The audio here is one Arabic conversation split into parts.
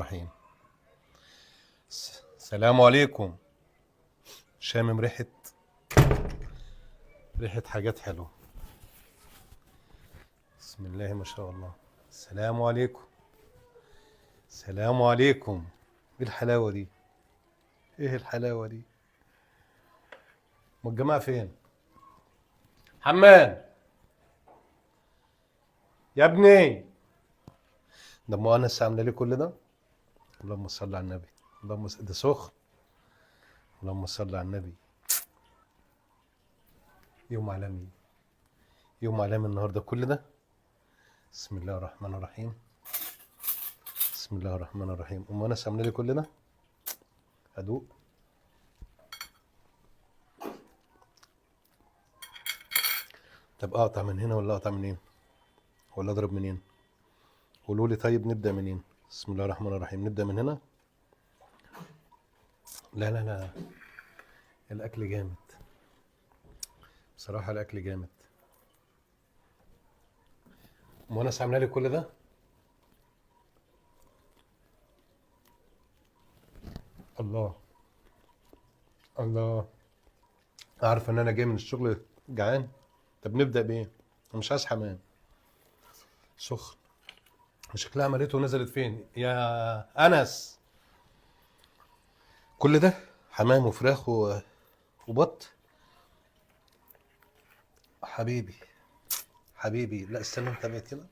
الرحيم. السلام عليكم. شامم ريحة حاجات حلوة. بسم الله ما شاء الله. السلام عليكم. السلام عليكم. ايه الحلاوة دي؟ ايه الحلاوة دي؟ ما الجماعة فين؟ حمان يا ابني، ده مؤنس عامله لي كل ده؟ اللهم صل على النبي. ده سخن. اللهم صل على النبي. يوم عالمي، يوم عالمي النهارده كل ده. بسم الله الرحمن الرحيم. بسم الله الرحمن الرحيم. انس عامله لي كل ده؟ ادوق. طب اقطع من هنا ولا اقطع منين؟ ولا اضرب منين؟ قولوا لي طيب نبدا منين؟ بسم الله الرحمن الرحيم. نبدا من هنا؟ لا لا لا، الاكل جامد بصراحه، الاكل جامد. انس عامله لي كل ده؟ الله الله. عارف ان انا جاي من الشغل جعان. طب نبدا بايه؟ انا مش عايز حمام سخن. شكلها عملته ونزلت فين يا انس؟ كل ده حمام وفراخ وبط. حبيبي حبيبي. لا استنى انت بقيت كده.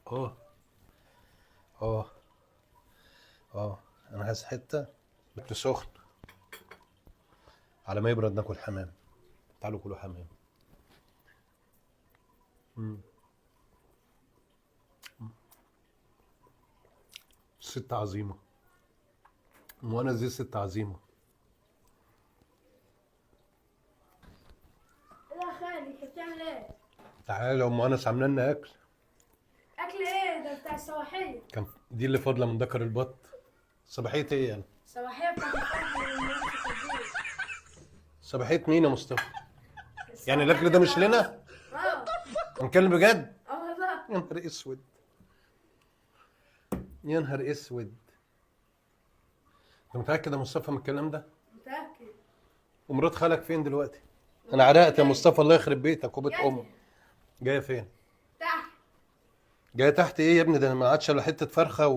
اه اه اه. انا عايز حته بت سخن على ما يبرد ناكل حمام. تعالوا كلوا حمام. ست عظيمه. وانا زي ست عظيمه. يا خالي انت بتعمل ايه؟ تعالى ام انس عامله لنا اكل. اكل ايه ده بتاع الصباحيه؟ كان دي اللي فاضله من دكر البط. صباحيه ايه يعني؟ الصباحيه بتاعت الفرد. صباحيه مين يا مصطفى؟ يعني الاكل ده مش لنا؟ اه نتكلم بجد؟ اه والله. يا نهار اسود، يا نهار اسود. انت متاكد يا مصطفى من الكلام ده؟ متاكد. ومرات خالك فين دلوقتي؟ انا عرقت يا مصطفى، الله يخرب بيتك وبيت امك. جايه فين؟ تحت. جايه تحت ايه يا ابني؟ ده انا ما عادش الا حته فرخه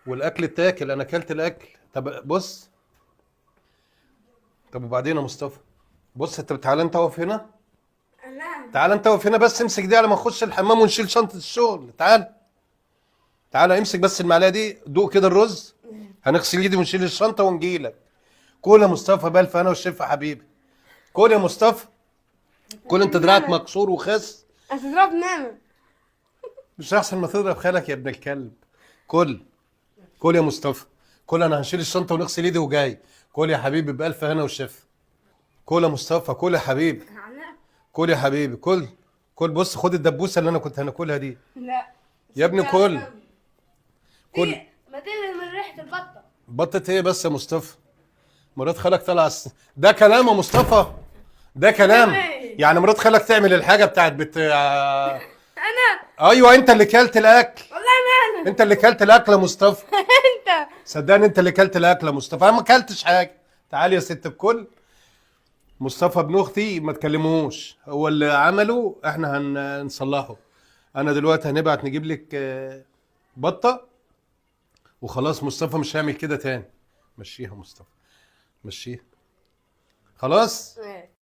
والاكل اتاكل. انا اكلت الاكل. طب بص. طب وبعدين يا مصطفى؟ بص انت تعالى انت اقف هنا. نعم. تعالى انت اقف هنا بس. امسك دي على ما نخش الحمام ونشيل شنطه الشغل. تعال تعالى امسك بس المعلقه دي. دوق كده الرز. هنغسل ايدي ونشيل الشنطه ونجيلك. كل يا مصطفى بالف انا والشفا حبيبي. كل يا مصطفى. كل انت دراعك مكسور وخس. هتضرب نعمة. مش احسن ما تضرب خالك يا ابن الكلب؟ كل. كل يا مصطفى. كل. انا هنشيل الشنطه ونغسل ايدي وجاي. كل يا حبيبي بالف هنا والشفا. كل يا مصطفى. كل يا حبيبي. كل يا حبيبي. كل. كل. بص خد الدبوسه اللي انا كنت هناكلها دي. لا يا ابني كل. كل. ما تقلل من ريحه البطه. بطة ايه بس يا مصطفى؟ مرات خالك طلع ده كلام يا مصطفى؟ ده كلام؟ يعني مرات خالك تعمل الحاجه بتاعت انا ايوه انت اللي كلت الاكل. والله ما انا. انت اللي كلت الاكل يا مصطفى. انت صدقني انت اللي كلت الاكل يا مصطفى. انا ما كلتش حاجه. تعالي يا ست الكل. مصطفى ابن اختي ما تكلموش، هو اللي عمله احنا هنصلحه. انا دلوقتي هنبعت نجيب لك بطه وخلاص. مصطفى مش هيعمل كده تاني. مشيها مصطفى، مشيها خلاص.